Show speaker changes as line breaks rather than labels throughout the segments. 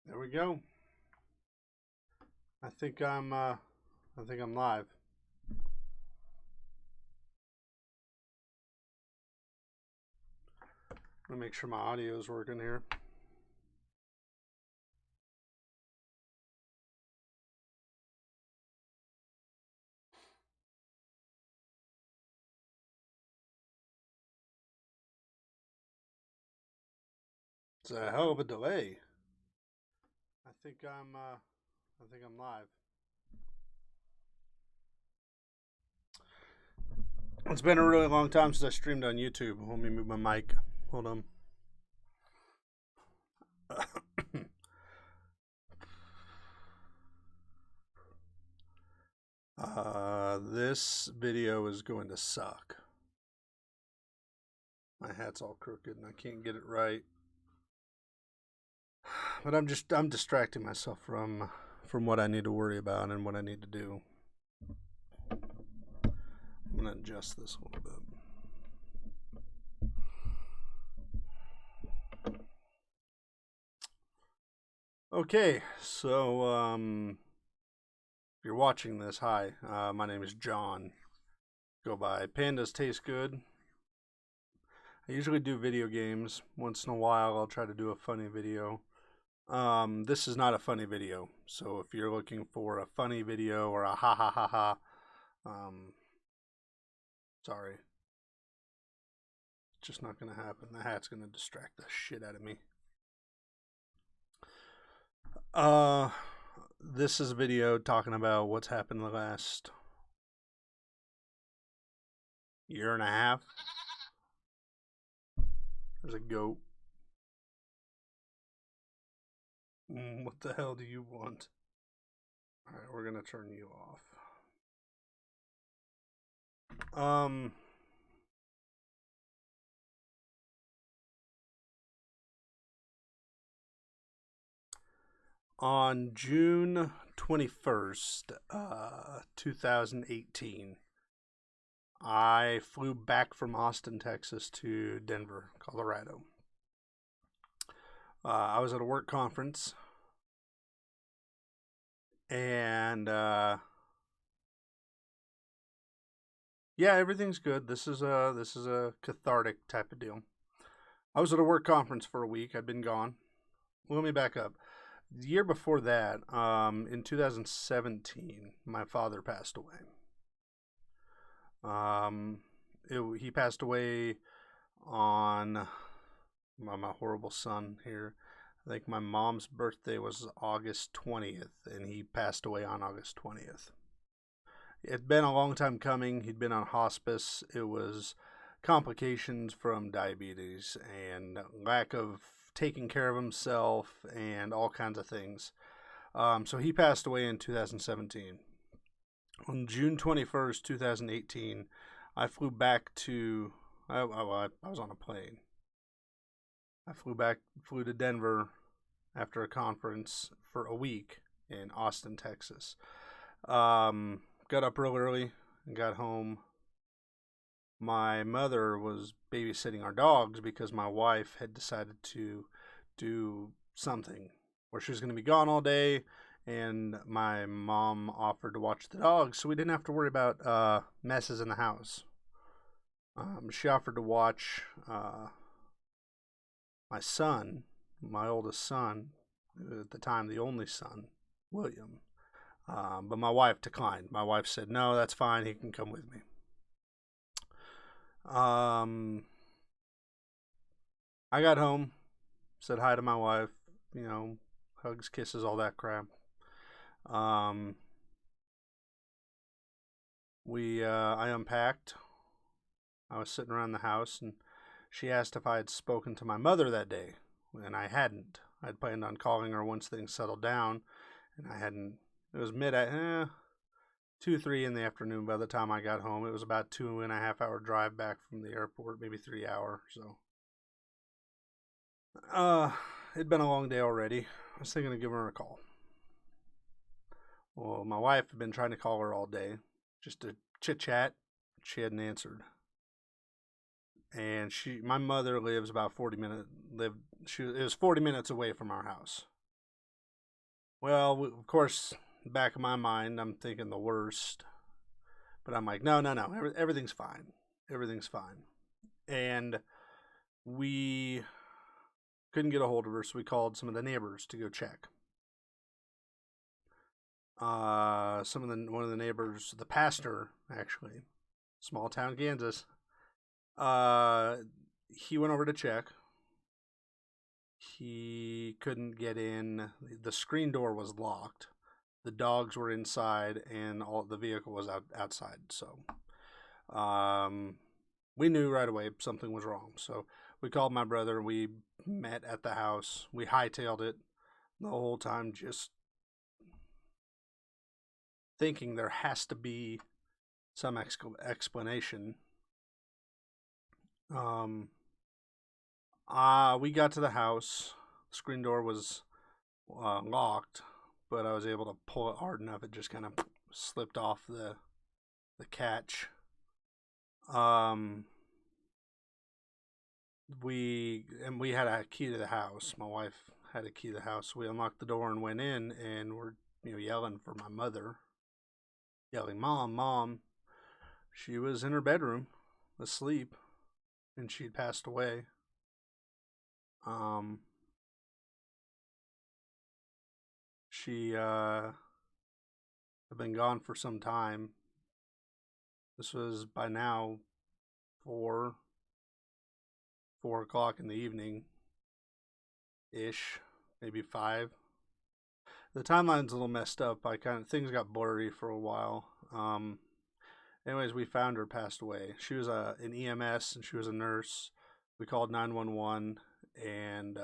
There we go. I think I'm live. Let me make sure my audio is working here. It's a hell of a delay. I think I'm live. It's been a really long time since I streamed on YouTube. Let me move my mic. Hold on. This video is going to suck. My hat's all crooked and I can't get it right. But I'm distracting myself from what I need to worry about and what I need to do. I'm gonna adjust this a little bit. Okay, so if you're watching this, hi. My name is John. Go by Pandas Taste Good. I usually do video games. Once in a while, I'll try to do a funny video. This is not a funny video, so if you're looking for a funny video or a ha ha ha ha, sorry. It's just not gonna happen. The hat's gonna distract the shit out of me. This is a video talking about what's happened the last year and a half. There's a goat. What the hell do you want? Alright, we're gonna turn you off. On June 21st, 2018, I flew back from Austin, Texas to Denver, Colorado. I was at a work conference, and yeah, everything's good. This is a cathartic type of deal. I was at a work conference for a week. I'd been gone. Let me back up. The year before that, in 2017, my father passed away. He passed away on my horrible son here. I think my mom's birthday was August 20th, and he passed away on August 20th. It'd been a long time coming. He'd been on hospice. It was complications from diabetes and lack of taking care of himself and all kinds of things. So he passed away in 2017. On June 21st, 2018, I flew back to, I was on a plane. I flew to Denver after a conference for a week in Austin, Texas. Got up real early and got home. My mother was babysitting our dogs because my wife had decided to do something where she was going to be gone all day, and my mom offered to watch the dogs so we didn't have to worry about messes in the house. She offered to watch my son, my oldest son, at the time the only son, William. But my wife declined. My wife said, no, that's fine. He can come with me. I got home, said hi to my wife, hugs, kisses, all that crap. I unpacked. I was sitting around the house, and she asked if I had spoken to my mother that day, and I hadn't. I'd planned on calling her once things settled down, and I hadn't. It was 2, 3 in the afternoon by the time I got home. It was about 2.5 hour drive back from the airport, maybe 3 hour. So, it'd been a long day already. I was thinking of giving her a call. Well, my wife had been trying to call her all day, just to chit chat. She hadn't answered. And my mother lives about 40 minutes. It was 40 minutes away from our house. Well, of course, back in my mind, I'm thinking the worst, but I'm like, no, no, no, everything's fine. Everything's fine. And we couldn't get a hold of her, so we called some of the neighbors to go check. One of the neighbors, the pastor, actually, small town Kansas, uh, he went over to check. He couldn't get in. The screen door was locked. The dogs were inside, and all the vehicle was outside. So, um, we knew right away something was wrong. So we called my brother. We met at the house. We hightailed it the whole time, just thinking there has to be some explanation. Um, we got to the house. The screen door was locked, but I was able to pull it hard enough. It just kind of slipped off the catch. Um, we had a key to the house. My wife had a key to the house. So we unlocked the door and went in, and we're yelling for my mother, yelling, "Mom, Mom!" She was in her bedroom, asleep, and she'd passed away. Um, she had been gone for some time. This was by now 4 o'clock in the evening ish, maybe 5. The timeline's a little messed up. Things got blurry for a while. Anyways, we found her passed away. She was an EMS and she was a nurse. We called 911 and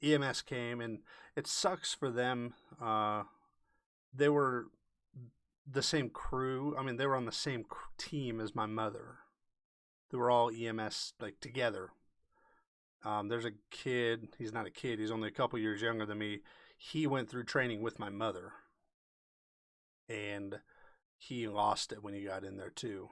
EMS came, and it sucks for them. They were the same crew. I mean, they were on the same team as my mother. They were all EMS like together. There's a kid. He's not a kid. He's only a couple years younger than me. He went through training with my mother, and he lost it when he got in there too.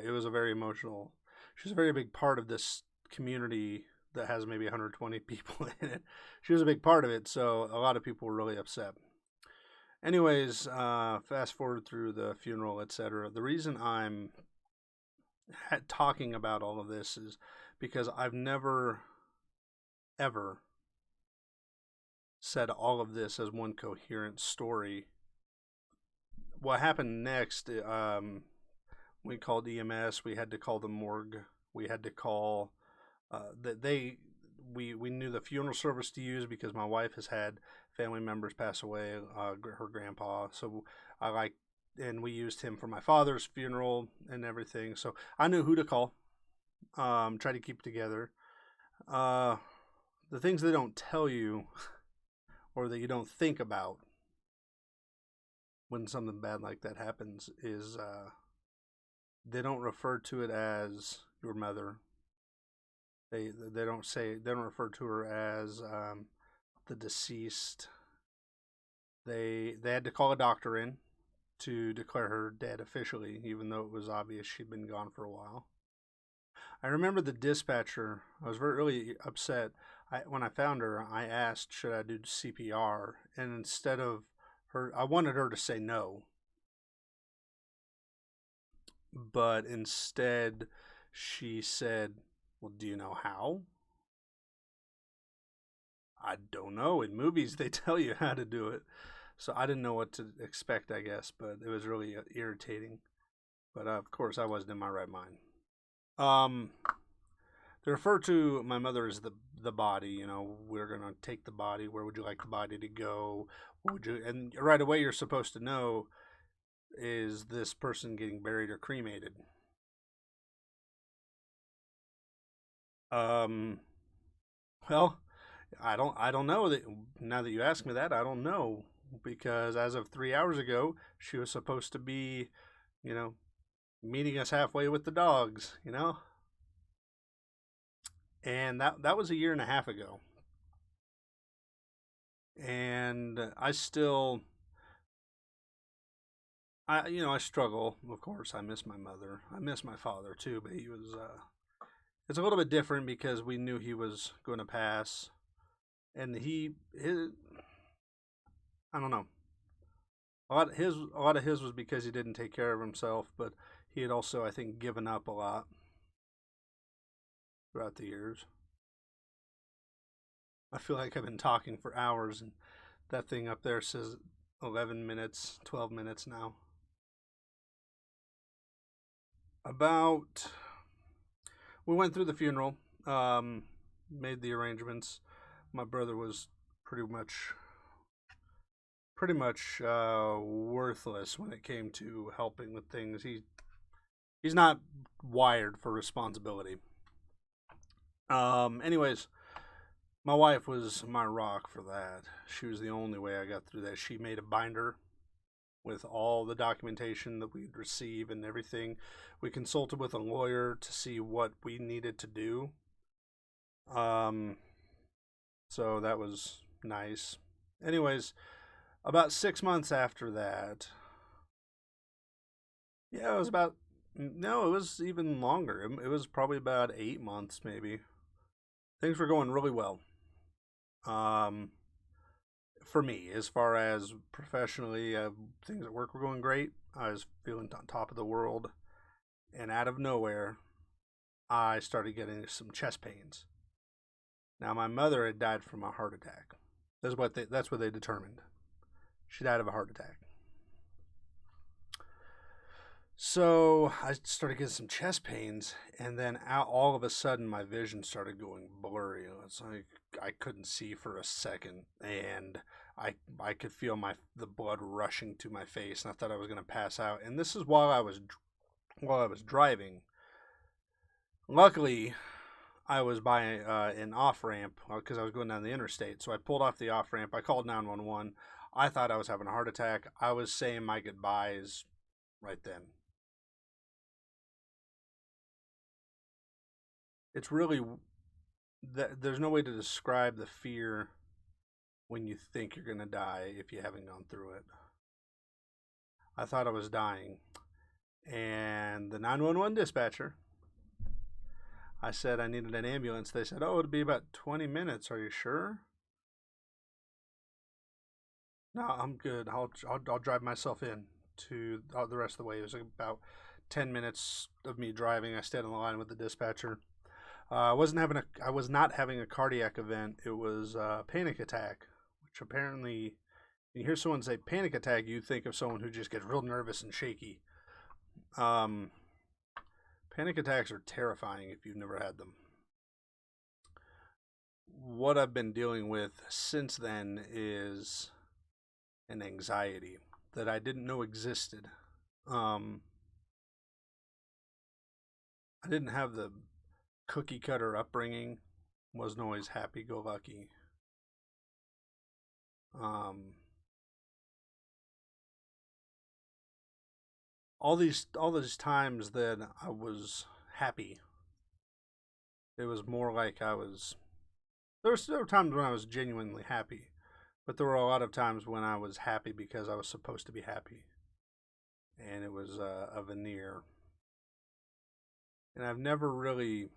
It was a very emotional. She was a very big part of this community that has maybe 120 people in it. She was a big part of it, so a lot of people were really upset. Anyways, fast forward through the funeral, etc. The reason I'm talking about all of this is because I've never, ever said all of this as one coherent story. What happened next? We called EMS. We had to call the morgue. We had to call that we knew the funeral service to use because my wife has had family members pass away, her grandpa. So and we used him for my father's funeral and everything. So I knew who to call. Try to keep it together. The things they don't tell you or that you don't think about when something bad like that happens is they don't refer to it as your mother. They don't refer to her as the deceased. They had to call a doctor in to declare her dead officially, even though it was obvious she'd been gone for a while. I remember the dispatcher. I was really upset. When I found her, I asked, should I do CPR? And instead of her, I wanted her to say no. But instead, she said, well, do you know how? I don't know. In movies, they tell you how to do it. So I didn't know what to expect, I guess, but it was really irritating. But of course, I wasn't in my right mind. Um, they refer to my mother as the body. We're gonna take the body. Where would you like the body to go? What would you? And right away, you're supposed to know, is this person getting buried or cremated? Um, well, I don't know that. Now that you ask me that, I don't know, because as of 3 hours ago, she was supposed to be, you know, meeting us halfway with the dogs, and that was a year and a half ago. And I struggle. Of course, I miss my mother. I miss my father too, but he was. It's a little bit different because we knew he was going to pass, and I don't know. A lot of his was because he didn't take care of himself, but he had also, I think, given up a lot throughout the years. I feel like I've been talking for hours, and that thing up there says 11 minutes, 12 minutes now. About We went through the funeral, um, made the arrangements. My brother was pretty much worthless when it came to helping with things. He's not wired for responsibility. Anyways, my wife was my rock for that. She was the only way I got through that. She made a binder with all the documentation that we'd receive and everything. We consulted with a lawyer to see what we needed to do. Um, so that was nice. Anyways, about 6 months after that, yeah, it was about, no, it was even longer. It was probably about 8 months, maybe. Things were going really well. Um, for me, as far as professionally, things at work were going great. I was feeling on top of the world, and out of nowhere, I started getting some chest pains. Now, my mother had died from a heart attack. That's what they determined. She died of a heart attack. So I started getting some chest pains, and then all of a sudden my vision started going blurry. It's like I couldn't see for a second, and I could feel the blood rushing to my face, and I thought I was going to pass out. And this is while I was driving. Luckily, I was by an off ramp because I was going down the interstate. So I pulled off the off ramp. I called 911. I thought I was having a heart attack. I was saying my goodbyes right then. It's really that there's no way to describe the fear when you think you're going to die if you haven't gone through it. I thought I was dying. And the 911 dispatcher, I said I needed an ambulance. They said, "Oh, it'll be about 20 minutes. Are you sure?" No, I'm good. I'll drive myself in to the rest of the way. It was like about 10 minutes of me driving. I stayed on the line with the dispatcher. I was not having a cardiac event. It was a panic attack, which apparently, when you hear someone say panic attack, you think of someone who just gets real nervous and shaky. Um, Panic attacks are terrifying if you've never had them. What I've been dealing with since then is an anxiety that I didn't know existed. Um, I didn't have the cookie cutter upbringing, wasn't always happy go lucky. Um, all these times that I was happy, it was more like there were times when I was genuinely happy, but there were a lot of times when I was happy because I was supposed to be happy, and it was a veneer. And I've never really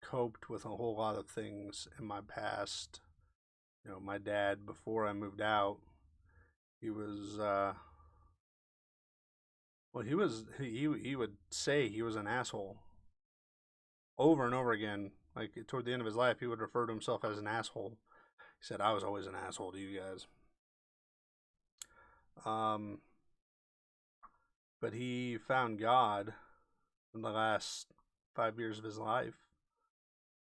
coped with a whole lot of things in my past. My dad, before I moved out, he was well, he would say he was an asshole over and over again. Like toward the end of his life, he would refer to himself as an asshole. He said, "I was always an asshole to you guys." Um, but he found God in the last 5 years of his life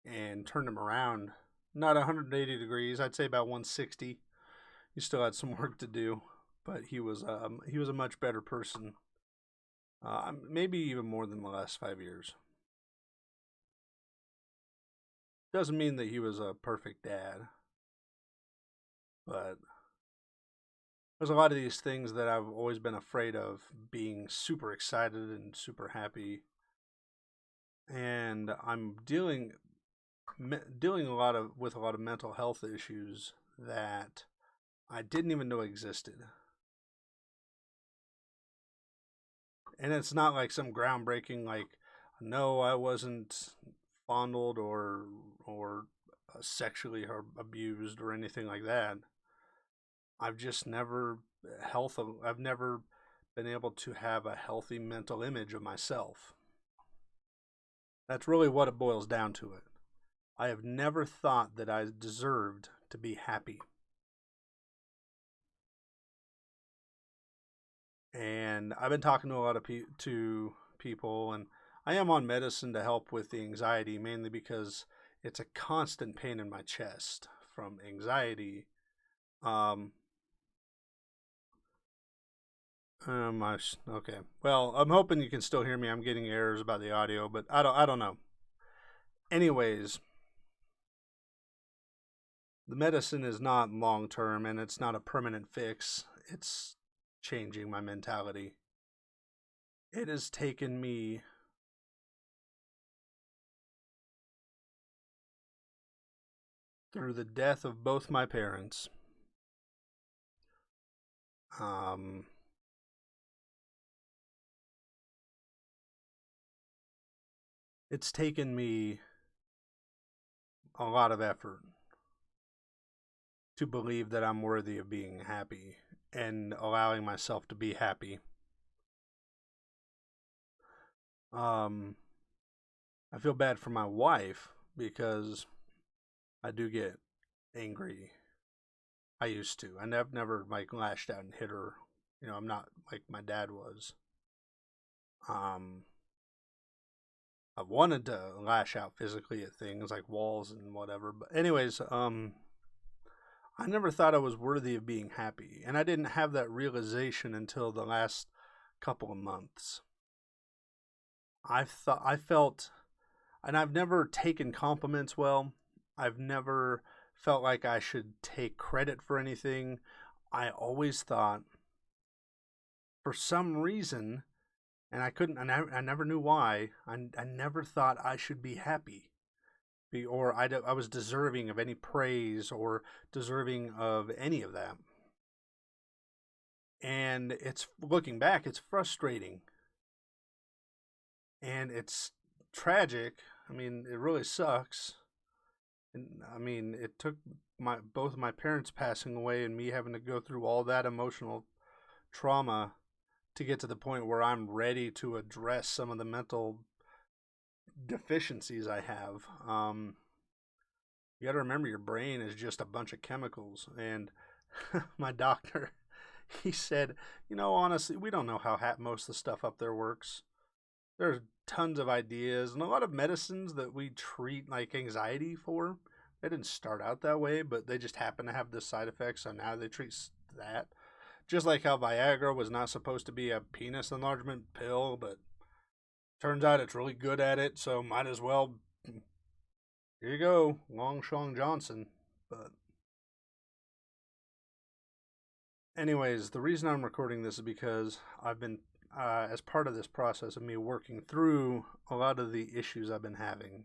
and turned him around. Not 180 degrees, I'd say about 160. He still had some work to do, but he was a much better person. Maybe even more than the last 5 years. Doesn't mean that he was a perfect dad, but there's a lot of these things that I've always been afraid of being super excited and super happy, and I'm dealing with a lot of mental health issues that I didn't even know existed. And it's not like some groundbreaking, like, no, I wasn't fondled or sexually abused or anything like that. I've just never health. I've never been able to have a healthy mental image of myself. That's really what it boils down to it. I have never thought that I deserved to be happy. And I've been talking to a lot of people, and I am on medicine to help with the anxiety, mainly because it's a constant pain in my chest from anxiety. Um, okay. Well, I'm hoping you can still hear me. I'm getting errors about the audio, but I don't know. Anyways, the medicine is not long term and it's not a permanent fix. It's changing my mentality. It has taken me through the death of both my parents. Um, it's taken me a lot of effort to believe that I'm worthy of being happy and allowing myself to be happy. Um, I feel bad for my wife because I do get angry. I used to. I've never like lashed out and hit her. You know, I'm not like my dad was. Um, I wanted to lash out physically at things like walls and whatever. But anyways, I never thought I was worthy of being happy, and I didn't have that realization until the last couple of months. I felt, and I've never taken compliments well. I've never felt like I should take credit for anything. I always thought, for some reason, and I couldn't, and I never knew why. I never thought I should be happy, or I was deserving of any praise or deserving of any of that. And it's looking back, it's frustrating and it's tragic. I mean, it really sucks. And I mean, it took my both of my parents passing away and me having to go through all that emotional trauma to get to the point where I'm ready to address some of the mental deficiencies I have. You got to remember your brain is just a bunch of chemicals. And my doctor, he said, you know, honestly, we don't know how most of the stuff up there works. There's tons of ideas and a lot of medicines that we treat like anxiety for. They didn't start out that way, but they just happen to have this side effect, so now they treat that. Just like how Viagra was not supposed to be a penis enlargement pill, but turns out it's really good at it, so might as well. Here you go, Longshoong Johnson. But, anyways, the reason I'm recording this is because I've been, as part of this process of me working through a lot of the issues I've been having.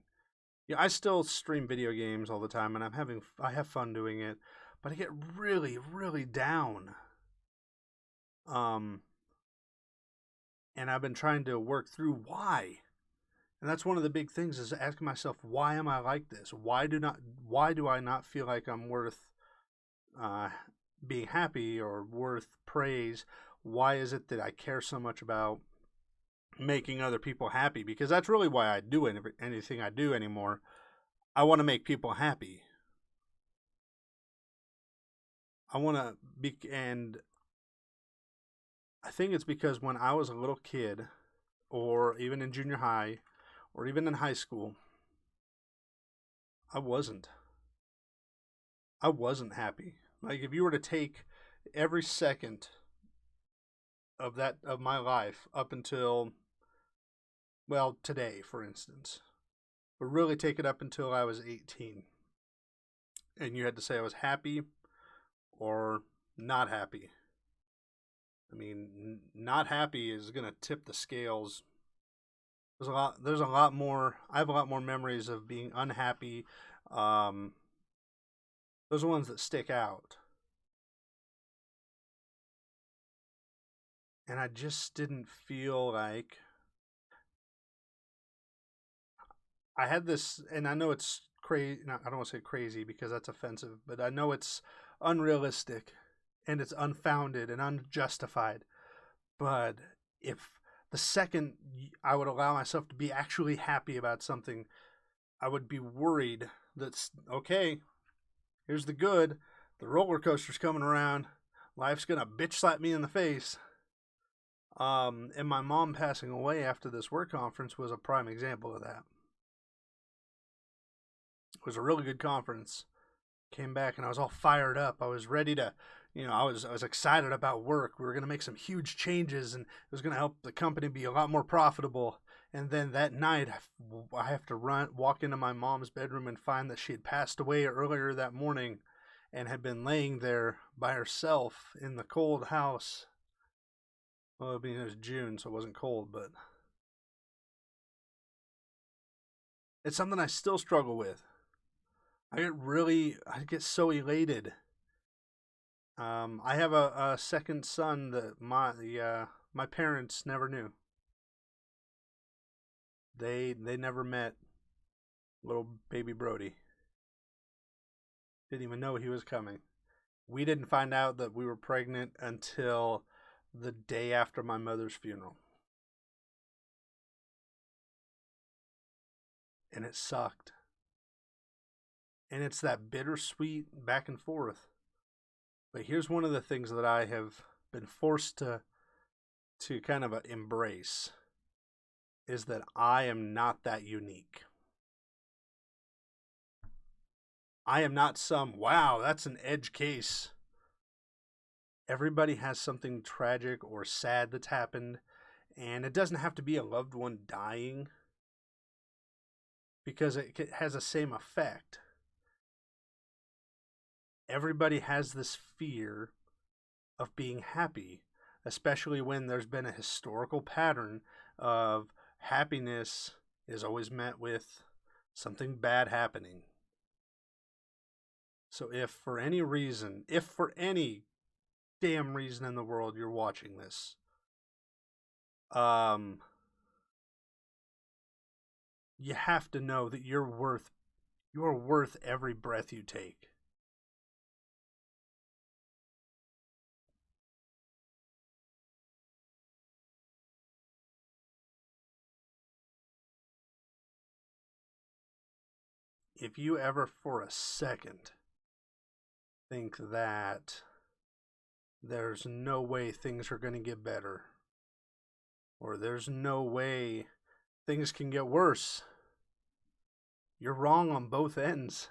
Yeah, I still stream video games all the time, and I have fun doing it, but I get really, really down. Um, and I've been trying to work through why. And that's one of the big things is asking myself, why am I like this? Why do I not feel like I'm worth uh, being happy or worth praise? Why is it that I care so much about making other people happy? Because that's really why I do anything I do anymore. I want to make people happy. I want to be, and I think it's because when I was a little kid, or even in junior high, or even in high school, I wasn't. I wasn't happy. Like if you were to take every second of my life up until well today, for instance, but really take it up until I was 18, and you had to say I was happy or not happy. I mean, not happy is gonna tip the scales. There's a lot more. I have a lot more memories of being unhappy. Um, those are ones that stick out. And I just didn't feel like I had this, and I know it's crazy. I don't want to say crazy because that's offensive, but I know it's unrealistic. and it's unfounded and unjustified. But if the second I would allow myself to be actually happy about something, I would be worried that's okay, here's the good. The roller coaster's coming around. Life's gonna bitch slap me in the face. And my mom passing away after this work conference was a prime example of that. It was a really good conference. Came back and I was all fired up. I was ready to, I was excited about work. We were going to make some huge changes, and it was going to help the company be a lot more profitable. And then that night, I have to walk into my mom's bedroom and find that she had passed away earlier that morning and had been laying there by herself in the cold house. Well, I mean, it was June, so it wasn't cold, but it's something I still struggle with. I get so elated. I have a second son that my parents never knew. They never met little baby Brody. Didn't even know he was coming. We didn't find out that we were pregnant until the day after my mother's funeral. And it sucked. And it's that bittersweet back and forth. But here's one of the things that I have been forced to kind of embrace is that I am not that unique. I am not some, wow, that's an edge case. Everybody has something tragic or sad that's happened, and it doesn't have to be a loved one dying because it has the same effect. Everybody has this fear of being happy, especially when there's been a historical pattern of happiness is always met with something bad happening. So if for any damn reason in the world you're watching this, you have to know that you're worth every breath you take. If you ever for a second think that there's no way things are going to get better, or there's no way things can get worse, you're wrong on both ends.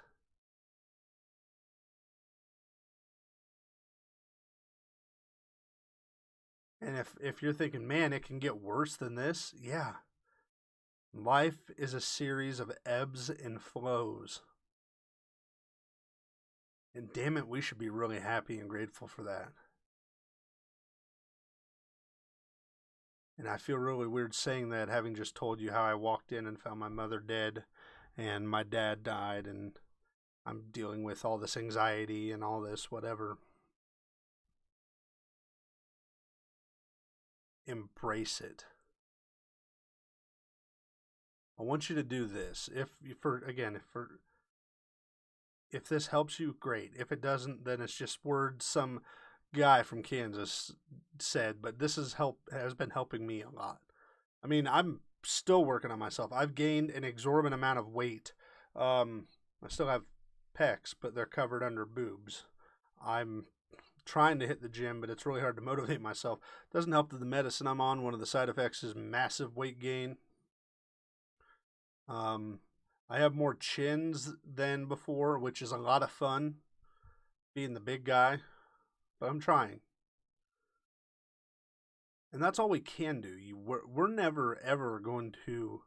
And if you're thinking, man, it can get worse than this, yeah. Life is a series of ebbs and flows. And damn it, we should be really happy and grateful for that. And I feel really weird saying that, having just told you how I walked in and found my mother dead and my dad died, and I'm dealing with all this anxiety and all this whatever. Embrace it. I want you to do this. If this helps you, great. If it doesn't, then it's just words some guy from Kansas said, but this has been helping me a lot. I mean, I'm still working on myself. I've gained an exorbitant amount of weight. I still have pecs, but they're covered under boobs. I'm trying to hit the gym, but it's really hard to motivate myself. Doesn't help that the medicine I'm on, one of the side effects is massive weight gain. I have more chins than before, which is a lot of fun, being the big guy, but I'm trying. And that's all we can do. We're never, ever going to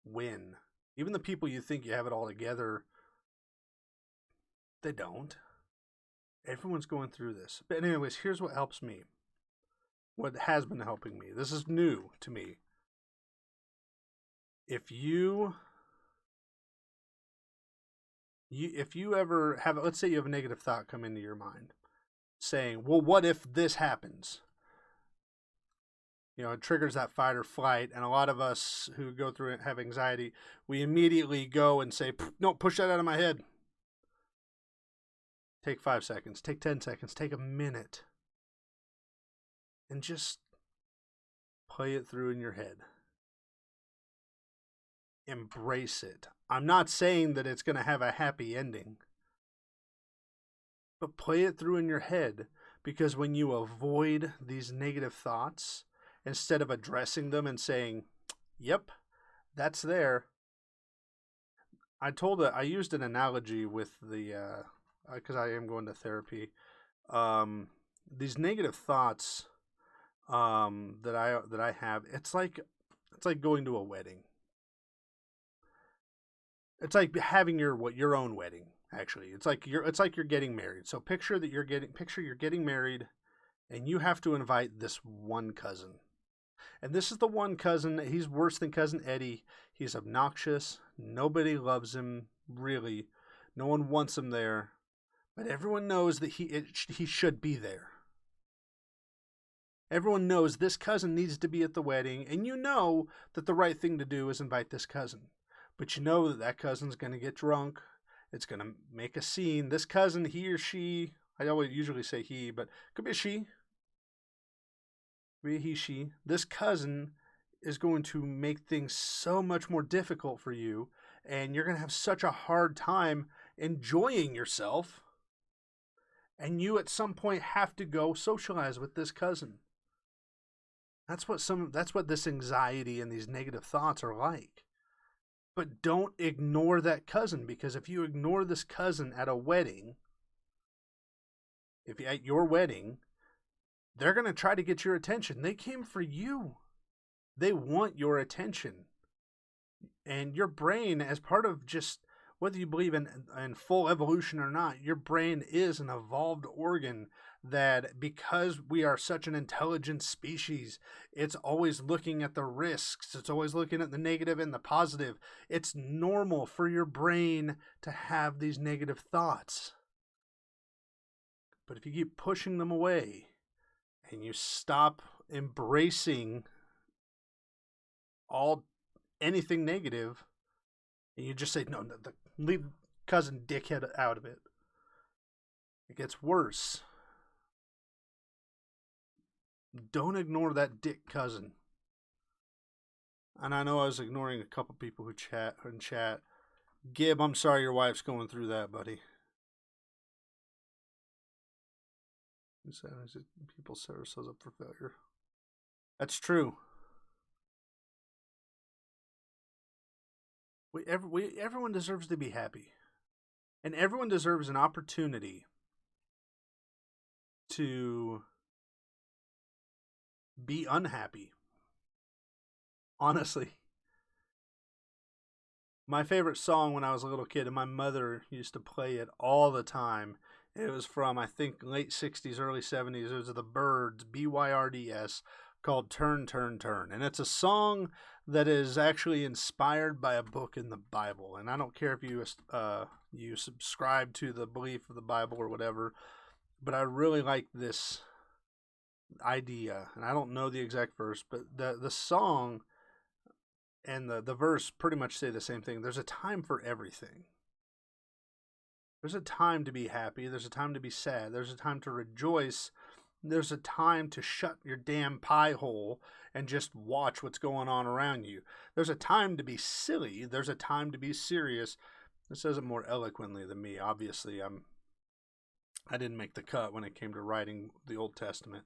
win. Even the people you think you have it all together, they don't. Everyone's going through this. But anyways, here's what helps me. What has been helping me. This is new to me. If you ever have, let's say you have a negative thought come into your mind saying, well, what if this happens? It triggers that fight or flight. And a lot of us who go through it have anxiety. We immediately go and say, no, push that out of my head. Take 5 seconds, take 10 seconds, take a minute, and just play it through in your head. Embrace it. I'm not saying that it's going to have a happy ending, but play it through in your head, because when you avoid these negative thoughts, instead of addressing them and saying, yep, that's there. I used an analogy with the, because I am going to therapy. These negative thoughts that I have, it's like going to a wedding. It's like having your own wedding. Actually, it's like you're getting married. So picture you're getting married, and you have to invite this one cousin. And this is the one cousin. He's worse than cousin Eddie. He's obnoxious. Nobody loves him, really. No one wants him there. But everyone knows that he should be there. Everyone knows this cousin needs to be at the wedding, and you know that the right thing to do is invite this cousin. But you know that cousin's going to get drunk. It's going to make a scene. This cousin, he or she, I always usually say he, but could be a she. Be he, she. This cousin is going to make things so much more difficult for you, and you're going to have such a hard time enjoying yourself, and you at some point have to go socialize with this cousin. That's what this anxiety and these negative thoughts are like. But don't ignore that cousin, because if you ignore this cousin at a wedding, at your wedding, they're going to try to get your attention. They came for you. They want your attention. And your brain, as part of just whether you believe in full evolution or not, your brain is an evolved organ that, because we are such an intelligent species, it's always looking at the risks. It's always looking at the negative and the positive. It's normal for your brain to have these negative thoughts. But if you keep pushing them away and you stop embracing anything negative, and you just say, no, leave cousin dickhead out of it, it gets worse. Don't ignore that dick cousin. And I know I was ignoring a couple people who chat. Gib, I'm sorry your wife's going through that, buddy. People set ourselves up for failure. That's true. Everyone deserves to be happy. And everyone deserves an opportunity to be unhappy. Honestly. My favorite song when I was a little kid, and my mother used to play it all the time. It was from, I think, late 60s, early 70s. It was the Byrds, Byrds, called Turn, Turn, Turn. And it's a song that is actually inspired by a book in the Bible. And I don't care if you subscribe to the belief of the Bible or whatever, but I really like this idea. And I don't know the exact verse, but the song and the verse pretty much say the same thing. There's a time for everything. There's a time to be happy. There's a time to be sad. There's a time to rejoice. There's a time to shut your damn pie hole and just watch what's going on around you. There's a time to be silly. There's a time to be serious. This says it more eloquently than me. Obviously, I didn't make the cut when it came to writing the Old Testament.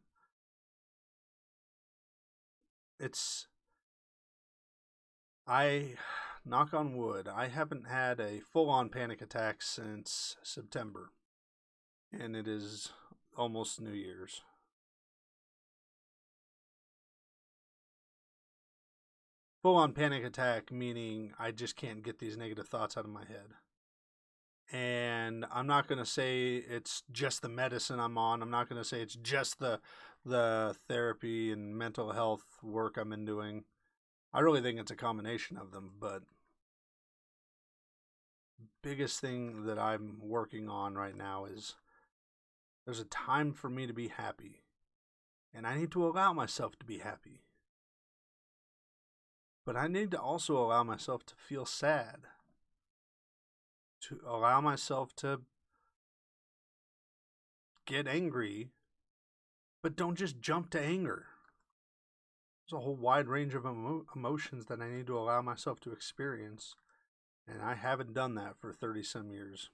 Knock on wood, I haven't had a full-on panic attack since September. And it is almost New Year's. Full-on panic attack meaning I just can't get these negative thoughts out of my head. And I'm not going to say it's just the medicine I'm on. I'm not going to say it's just the therapy and mental health work I've been doing. I really think it's a combination of them, but biggest thing that I'm working on right now is there's a time for me to be happy, and I need to allow myself to be happy. But I need to also allow myself to feel sad, to allow myself to get angry, but don't just jump to anger. There's a whole wide range of emotions that I need to allow myself to experience, and I haven't done that for 30 some years.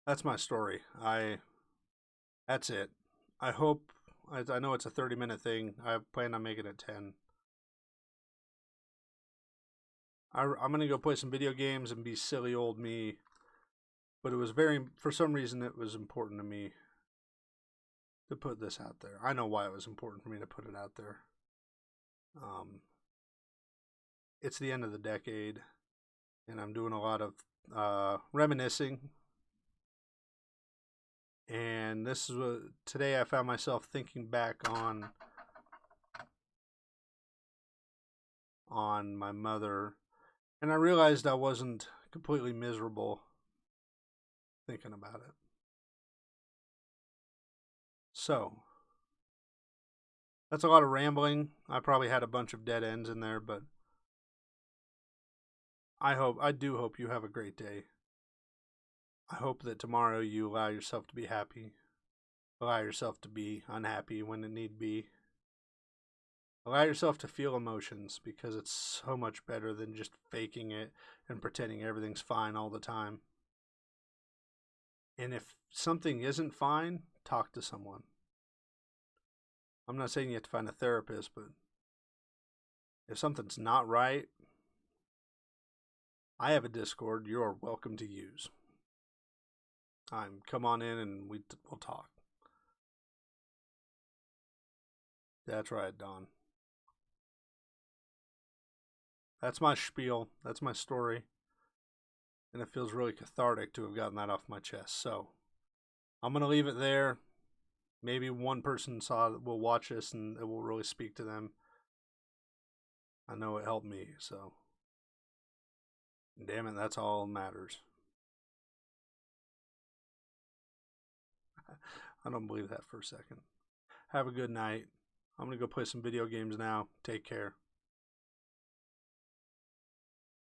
That's my story. That's it. I hope, I know it's a 30-minute thing. I plan on making it 10. I'm going to go play some video games and be silly old me. But it was for some reason, it was important to me to put this out there. I know why it was important for me to put it out there. It's the end of the decade, and I'm doing a lot of reminiscing. And this is what today I found myself thinking back on my mother, and I realized I wasn't completely miserable thinking about it. So that's a lot of rambling. I probably had a bunch of dead ends in there, but I do hope you have a great day. I hope that tomorrow you allow yourself to be happy. Allow yourself to be unhappy when it need be. Allow yourself to feel emotions, because it's so much better than just faking it and pretending everything's fine all the time. And if something isn't fine, talk to someone. I'm not saying you have to find a therapist, but if something's not right, I have a Discord you're welcome to use. Come on in and we'll talk. That's right, Don. That's my spiel. That's my story. And it feels really cathartic to have gotten that off my chest. So I'm going to leave it there. Maybe one person will watch this and it will really speak to them. I know it helped me, so damn it, that's all that matters. I don't believe that for a second. Have a good night. I'm going to go play some video games now. Take care.